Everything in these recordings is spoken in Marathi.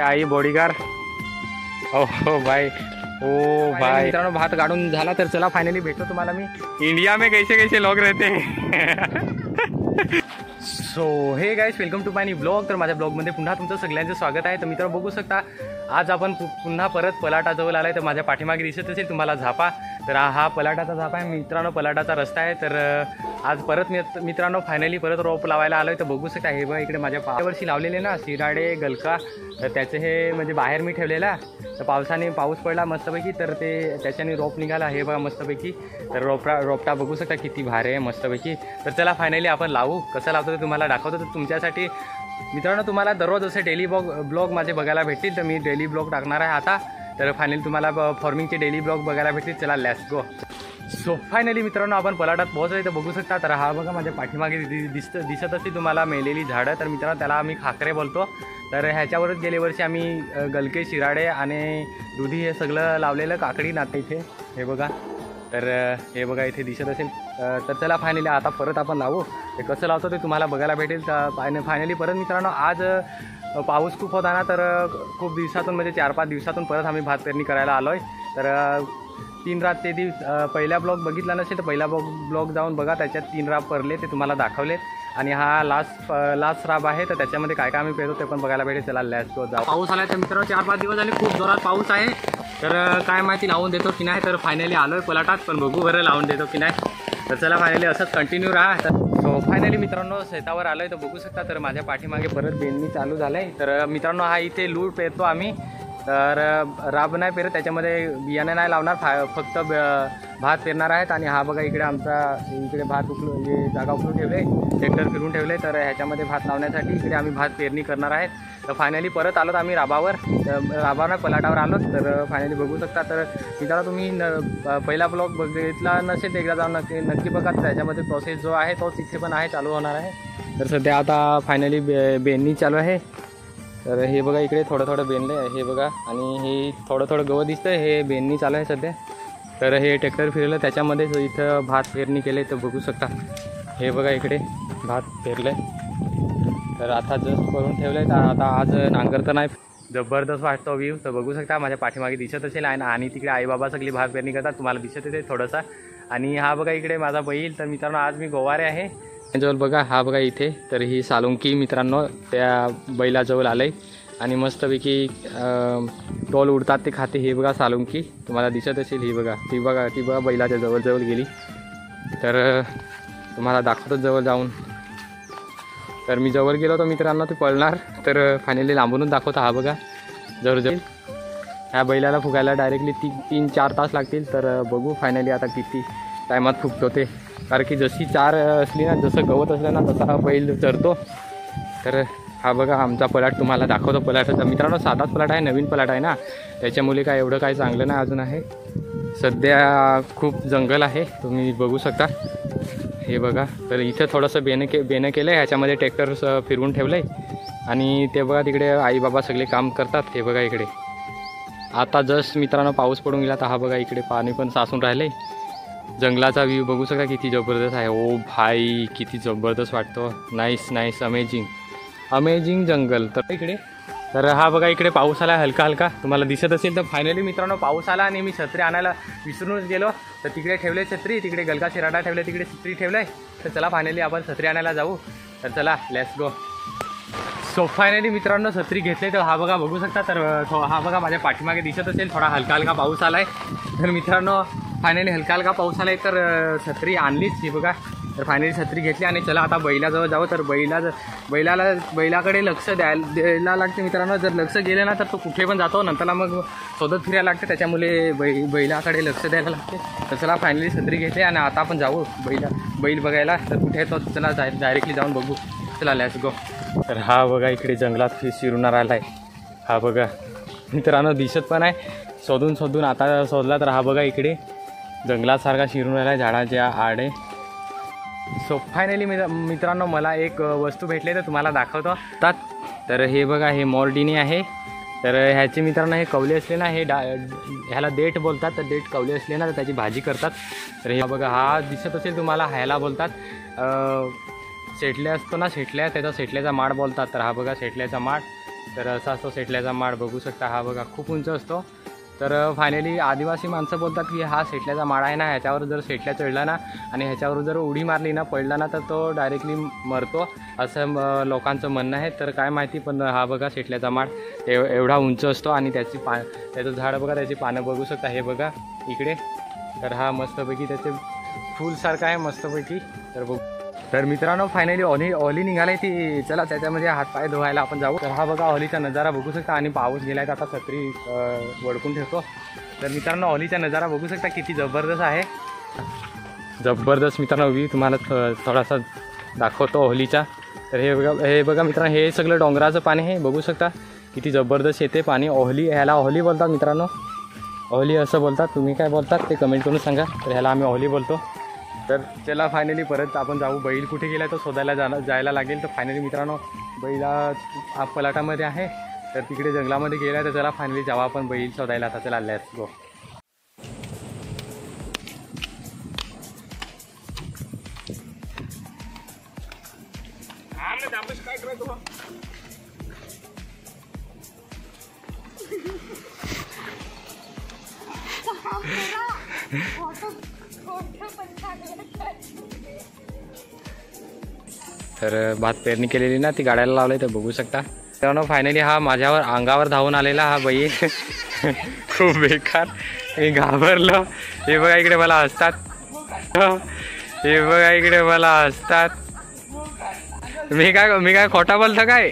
आई बॉडीगार्ड। हो भाई, ओ भाई मित्रांनो भात काढून झाला तर चला फायनली भेटतो तुम्हाला मी इंडिया में कैसे कैसे लोग रहते हैं। So hey guys, welcome to my blog. तर माझ्या ब्लॉगमध्ये पुन्हा तुमचं सगळ्यांचं स्वागत आहे। तर मित्रांनो बघू शकता आज आपण पुन्हा परत पलाटाजवळ आलाय। तर माझ्या पाठीमागे दिसत असेल तुम्हाला झापा, तर हा पलाटाचा झापा आहे मित्रांनो, पलाटाचा रस्ता आहे। तर आज परत मित्रांनो फायनली परत रोप लावायला आलोय। तर बघू शकता हे बघा इकडे माझ्या वर्षी लावलेले ना शिराडे गलका, तर त्याचे हे म्हणजे बाहेर मी ठेवलेला, तर पाऊस पडला मस्तपैकी, तर ते त्याच्याने रोप निघाला हे बघा मस्तपैकी। तर रोपटा बघू शकता किती भारी आहे मस्तपैकी। तर चला फायनली आपण लावू, कसं लावतो ते तुम्हाला दाखवतो। तर तुमच्यासाठी मित्रांनो तुम्हाला दररोज असे डेली ब्लॉग माझे बघायला भेटतील, तर मी डेली ब्लॉग टाकणार आहे आता। तर फायनली तुम्हाला फार्मिंगचे डेली ब्लॉग बघायला भेटतील। चला लेट्स गो। सो फायनली मित्रांनो आपण पलाटात पोहोचलोय। तर बघू शकता, तर हा बघा माझ्या पाठीमागे दिसत असते तुम्हाला मेलेली झाडं, तर मित्रांनो त्याला आम्ही खाकरे बोलतो। तर ह्याच्यावरच गेल्या वर्षी आम्ही गलके शिराडे आणि दुधी हे सगळं लावलेलं, काकडी नाते इथे हे बघा। तर हे बघा इथे दिसत असेल। तर चला फायनली आता परत आपण लावू, ते कसं लावतो ते तुम्हाला बघायला भेटेल। तर फायनली परत मित्रांनो आज पाऊस खूप होता ना, तर खूप दिवसातून म्हणजे 4-5 दिवसातून परत आम्ही भात पेरणी करायला आलो आहे। तर 3 रात ते पहिला ब्लॉग बघितला नसेल तर पहिला ब्लॉग जाऊन बघा, त्याच्यात 3 राब परले ते तुम्हाला दाखवलेत। आणि हा लास्ट राब आहे, तर त्याच्यामध्ये काय काय आम्ही पेरतो ते पण बघायला भेटेल। चला लेट्स गो जाऊ। पाऊस आला तर मित्रांनो 4-5 दिवस झाले खूप जोरात पाऊस आहे। तर काय माहिती लावून देतो की नाही, तर फायनली आलोय पलाटात, पण बघू बरं लावून देतो की नाही। तर चला फायनली असंच कंटिन्यू राहा। तर सो फायनली मित्रांनो शेतावर आलोय, तर बघू शकता तर माझ्या पाठीमागे परत बेंडणी चालू झालंय। तर मित्रांनो हा इथे लूळ पेरतो आम्ही, तर राब नाही पेरत, त्याच्यामध्ये बियाणे नाही लावणार, फक्त भात पेरणार आहेत। आणि हा बघा इकडे इकडे भात जागा उकळून ठेवले, ट्रॅक्टर फिरून ठेवले, तर ह्याच्यामध्ये भात लावण्यासाठी इकडे आम्ही भात पेरणी करणार आहेत। तर फायनली परत आलोत आम्ही राबावर नाही पलाटावर आलो। तर फायनली बघू शकता, तर मित्रांनो तुम्ही पहिला ब्लॉग बघितला नसेल तर एकदा जाऊन नक्की बघा, त्याच्यामध्ये प्रोसेस जो आहे तोच इथे पण आहे, चालू होणार आहे। तर सध्या आता फायनली बेंडणी चालू आहे। तर हे बघा इकडे थोडं बेंडले आहे हे बघा, आणि हे थोडं गवत दिसतंय, हे बेंडणी चालू आहे सध्या। तर हे ट्रॅक्टर फिरलं त्याच्यामध्येच इथं भात पेरणी केले, तर बघू शकता हे बघा इकडे भात पेरलंय। तर आता जस्ट करून ठेवलंय, तर आता आज नांगर तर नाही, जबरदस्त वाटतो व्ह्यू। तर बघू शकता माझ्या पाठीमागे दिसत असेल, आणि तिकडे आई बाबा सगळी भात पेरणी करतात, तुम्हाला दिसत असेल थोडासा। आणि हा बघा इकडे माझा बैल। तर मित्रांनो आज मी गोवारे आहे जवळ बघा, हा बघा इथे, तर ही सालुंकी मित्रांनो त्या बैलाजवळ आलंय, आणि मस्तपैकी टोल उडतात ते खाते, हे बघा सालुंकी तुम्हाला दिसत असेल, ही बघा ती बघा बैलाच्या जवळ गेली। तर तुम्हाला दाखवतो जवळ जाऊन। तर मी जवळ गेलो तर मित्रांनो ते पळणार, तर फायनली लांबूनच दाखवतो, हा बघा जवळ ह्या बैलाला फुगायला डायरेक्टली 3-4 तास लागतील। तर बघू फायनली आता किती टायमात फुगतो ते, कारण की जशी चार असली ना, जसं गवत असलं ना तसा हा बैल चरतो। तर हा बघा आमचा पलाट तुम्हाला दाखवतो। पलाटाचा मित्रांनो साधाच पलाट आहे, नवीन पलाट आहे ना, त्याच्यामुळे काय एवढं काय चांगलं नाही अजून आहे। सध्या खूप जंगल आहे, तुम्ही बघू शकता हे बघा। तर इथे थोडंसं बेनं केलं आहे, ह्याच्यामध्ये ट्रॅक्टर फिरवून ठेवलं आहे, आणि ते बघा तिकडे आई बाबा सगळे काम करतात। हे बघा इकडे आता जस्ट मित्रांनो पाऊस पडून गेला, तर हा बघा इकडे पाणी पण साचून राहिले। जंगलाचा व्ह्यू बघू शकता किती जबरदस्त आहे। ओ भाई किती जबरदस्त वाटतो, नाईस अमेजिंग जंगल। तर इकडे तर हा बघा इकडे पाऊस आला हलका तुम्हाला दिसत असेल। तर फायनली मित्रांनो पाऊस आला, आणि मी छत्री आणायला विसरूनच गेलो, तर तिकडे ठेवले छत्री, तिकडे गलका शिराडा ठेवले, तिकडे छत्री ठेवलंय। तर चला फायनली आपण छत्री आणायला जाऊ। तर चला लेट्स गो। सो फायनली मित्रांनो छत्री घेतले, तर हा बघा बघू शकता, तर हा बघा माझ्या पाठीमागे दिसत असेल थोडा हलका पाऊस आलाय। तर मित्रांनो फायनली हलका पाऊस आलाय, तर छत्री आणलीच ही बघा। तर फायनली छत्री घेतली, आणि चला आता बैलाजवळ जाऊ। तर बैलाकडे लक्ष द्यायला लागते मित्रांनो, जर लक्ष गेले ना तर तो कुठे पण जातो, नंतरला मग शोधत फिरायला लागते, त्याच्यामुळे बैलाकडे लक्ष द्यायला लागते। तर चला फायनली छत्री घेतली, आणि आता आपण जाऊ बैल बघायला, तर कुठे येतो चला डायरेक्टली जाऊन बघू। चला लेट्स गो। तर हा बघा इकडे जंगलात शिरून आलाय, हा बघा मित्रांनो दिसत पण आहे, शोधून आता शोधला, तर हा बघा इकडे जंगलासारखा शिरून आला झाडाच्या आडे। सो फायनली मित्रांनो मला एक वस्तू भेटले, तर तुम्हाला दाखवतो। तर हे बघा हे मोरडिनी आहे, तर ह्याचे मित्रांनो हे कवले असले ना, ह्याला देठ बोलतात, तर देठ कवले असले ना तर त्याची भाजी करतात। तर हे बघा हा दिसत असेल तुम्हाला, ह्याला बोलतात सेटल्या असतो ना, त्याचा सेटल्याचा माड बोलतात। तर हा बघा सेटल्याचा माड, तर असा असतो सेटल्याचा माळ, बघू शकता. हा बघा खूप उंच असतो. तर फायनली आदिवासी माणसं बोलतात की हा सेटल्याचा माळा आहे ना, ह्याच्यावर जर सेटल्या चढला ना आणि ह्याच्यावर जर उडी मारली ना, पडला ना, तर तो डायरेक्टली मरतो असं लोकांचं म्हणणं आहे. तर काय माहिती, पण हा बघा सेटल्याचा माळ एवढा उंच असतो आणि त्याचं झाड बघा, त्याची पानं बघू शकता. हे बघा इकडे. तर हा मस्तपैकी त्याचे फूलसारखा आहे मस्तपैकी. तर बघू. तर मित्रांनो फायनली ऑली निघाली ती. चला त्याच्यामध्ये हातपाय धुवायला आपण जाऊ. तर हा बघा ऑलीचा नजारा बघू शकता आणि पाऊस गेलाय तर आता छत्री वडकून ठेवतो. तर मित्रांनो ऑलीचा नजारा बघू शकता किती जबरदस्त आहे. जबरदस्त मित्रांनो व्ह्यू तुम्हाला थोडासा दाखवतो ऑलीचा. तर हे बघा मित्रांनो, हे सगळं डोंगराचं पाणी हे बघू शकता किती जबरदस्त येते पाणी. ऑली, ह्याला ऑली बोलतात मित्रांनो. ऑली असं बोलतात. तुम्ही काय बोलतात ते कमेंट करून सांगा. तर ह्याला आम्ही ऑली बोलतो. तर चला फायनली परत आपण जाऊ. बैल कुठे गेला तो शोधायला जायला लागेल. तर फायनली मित्रांनो बैला पलाटामध्ये आहे. तर तिकडे जंगलामध्ये गेला. तर चला फायनली जाऊ आपण बैल शोधायला. आता चला लेट्स गो. काय करायचं तर भात पेरणी केलेली ना, ती गाड्याला लावली. तर बघू शकता मित्रांनो फायनली हा माझ्यावर अंगावर धावून आलेला हा बैल. खूप बेकार. मी घाबरलो. हे बघा इकडे मला हसतात. हे बघा इकडे मला हसतात. मी काय खोटा बोलतो काय.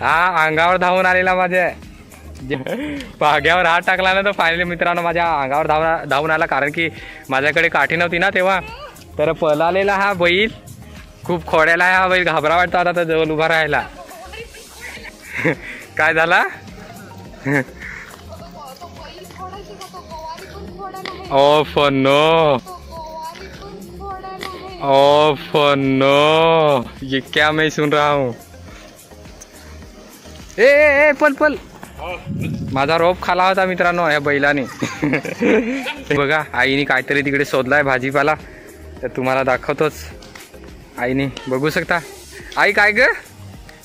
हा अंगावर धावून आलेला माझ्या पाग्यावर हात टाकला ना, तर फायनली मित्रांनो माझ्या अंगावर धावून आला. कारण की माझ्याकडे काठी नव्हती ना तेव्हा. तर पळालेला हा बैल. खूप खोड्याला आहे हा बैल. घाबरा वाटतो आता तर जवळ उभा राहायला. काय झाला. ओफ नो, ओफ नो, ये क्या मैं सुन रहा हूँ. ए पल माझा रोप खाला होता मित्रांनो या बैलाने. बघा आईने काहीतरी तिकडे शोधलाय भाजीपाला. तर तुम्हाला दाखवतोच. आईने बघू शकता. आई काय ग.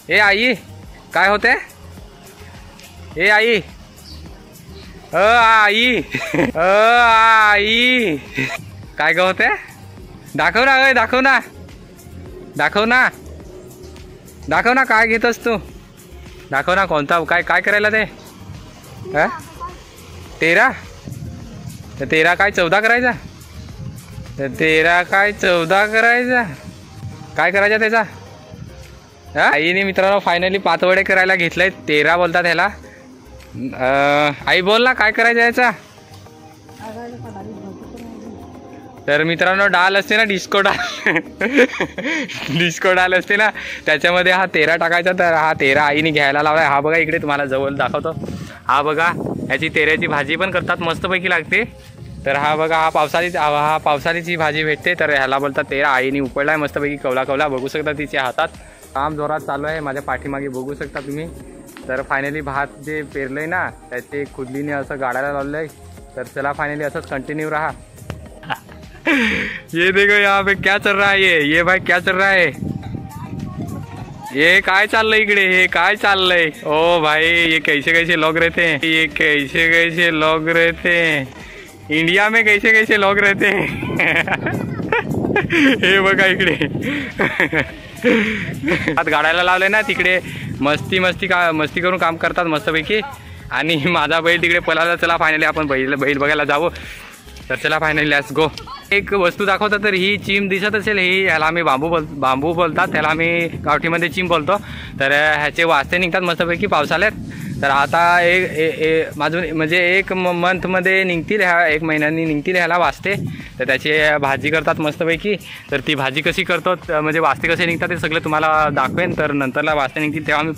ए आई काय होते. ए आई, आई, आई काय ग होते. दाखव ना, दाखव ना, दाखव ना, दाखव ना काय घेतोस तू. दाखव ना कोणता काय करायला ते. 13. तर 13 काय 14 करायचा. तर 13 काय 14 करायचा. काय करायचा त्याचा. आईने मित्रांनो फायनली पातवडे करायला घेतलंय. 13 बोलतात ह्याला. आई बोल ना काय करायचं याचा. तर मित्रांनो डाल असते ना, डिस्को डाल. डिस्को डाल असते ना, त्याच्यामध्ये हा 13 टाकायचा. तर हा 13 आईने घ्यायला लावलाय. हा बघा इकडे तुम्हाला जवळ दाखवतो. हा बघा ह्याची 13ची भाजी पण करतात, मस्तपैकी लागते. तर हा बघा हा पावसाळीची भाजी भेटते. तर ह्याला बोलतात 13. आईने उकळलाय मस्तपैकी कवला. बघू शकता तिच्या हातात. काम जोरात चालू आहे माझ्या पाठीमागे बघू शकता तुम्ही. तर फायनली भात जे पेरलंय ना, त्याचे खुदलीने असं गाडायला लावलं आहे. तर चला फायनली असंच कंटिन्यू रहा. ये देखो यहाँ पे क्या चल रहा है. ये भाई क्या चल रहा है. ये काय चाललंय इकडे. हे काय चाललंय. ओ भाई ये कैसे लोग रहते हैं. ये कैसे लोग रहते हैं. इंडिया में कैसे लोग रहते हैं. हे बघा इकडे हात गाडायला लावले ना, तिकडे मस्ती करून काम करतात मस्तपैकी. आणि माझा बैल तिकडे पळाला. चला फायनली आपण बैल बघायला जाऊ. तर चला फायनली लेट्स गो. एक वस्तू दाखवता. तर ही चिम दिसत असेल. ही ह्याला आम्ही बांबू बोलतात. त्याला आम्ही गावठीमध्ये चिम बोलतो. तर ह्याचे वास्ते निघतात मस्तपैकी पावसाळ्यात. तर आता माझून म्हणजे 1 मंथमध्ये निघतील. ह्या 1 महिन्यांनी निघतील ह्याला वास्ते. तर त्याची भाजी करतात मस्तपैकी. तर ती भाजी कशी करतो म्हणजे वास्ते कसे निघतात ते सगळं तुम्हाला दाखवेन. तर नंतरला वास्ते निघतील तेव्हा मी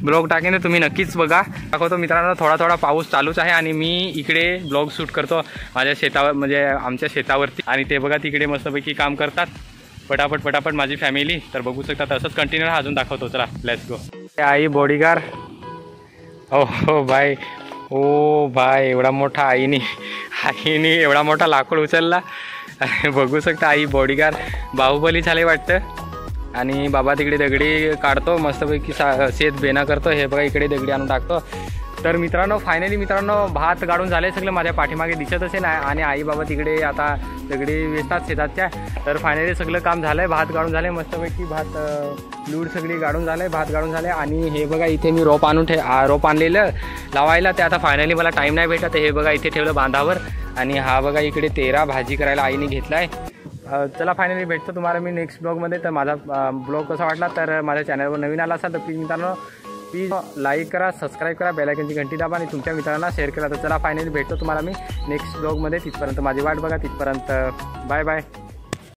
ब्लॉग टाकेन. तुम्ही नक्कीच बघा. दाखवतो मित्रांनो. थोडा पाऊस चालूच आहे आणि मी इकडे ब्लॉग शूट करतो माझ्या शेतावर, म्हणजे आमच्या शेतावरती. आणि ते बघा तिकडे मस्तपैकी काम करतात पटापट माझी फॅमिली. तर बघू शकता. तसंच कंटिन्यू अजून दाखवतो. चला लेट्स गो. I bodyguard. हो भाई. ओ भाई एवढा मोठा आईने एवढा मोठा लाकूड उचलला. बघू शकता. आई बॉडीगार्ड. बाहुबली झाले वाटतं. आणि बाबा तिकडे दगडी काढतो मस्तपैकी शेत बेना करतो. हे बघा इकडे दगडी आणून टाकतो. तर मित्रांनो फायनली मित्रांनो भात गाडून झाले सगळं माझ्या पाठीमागे दिसत असेल आणि आई बाबा तिकडे आता दगडी वेचतात शेताच्या. तर फायनली सगळं काम झालंय, भात गाडून झाले मस्तपैकी. भात लूड सगळी गाडून झाले, भात गाडून झाले. आणि हे बघा इथे मी रोप आणलेलं लावायला. ते आता फायनली मला टाईम नाही भेटत. हे बघा इथे ठेवलं बांधावर. आणि हा बघा इकडे तेरा भाजी करायला आईने घेतलाय. चला फायनली भेटतो तुम्हाला मी नेक्स्ट ब्लॉगमध्ये. तर माझा ब्लॉग कसा वाटला तर माझ्या चॅनलवर नवीन आला असाल तर प्लीज मित्रांनो प्लीज लाईक करा, सबस्क्राईब करा, बेल आयकॉनची घंटी दाबा आणि तुमच्या मित्रांना शेअर करा. तर चला फायनली भेटतो तुम्हाला मी नेक्स्ट ब्लॉगमध्ये. तिथपर्यंत माझी वाट बघा. तिथपर्यंत बाय बाय.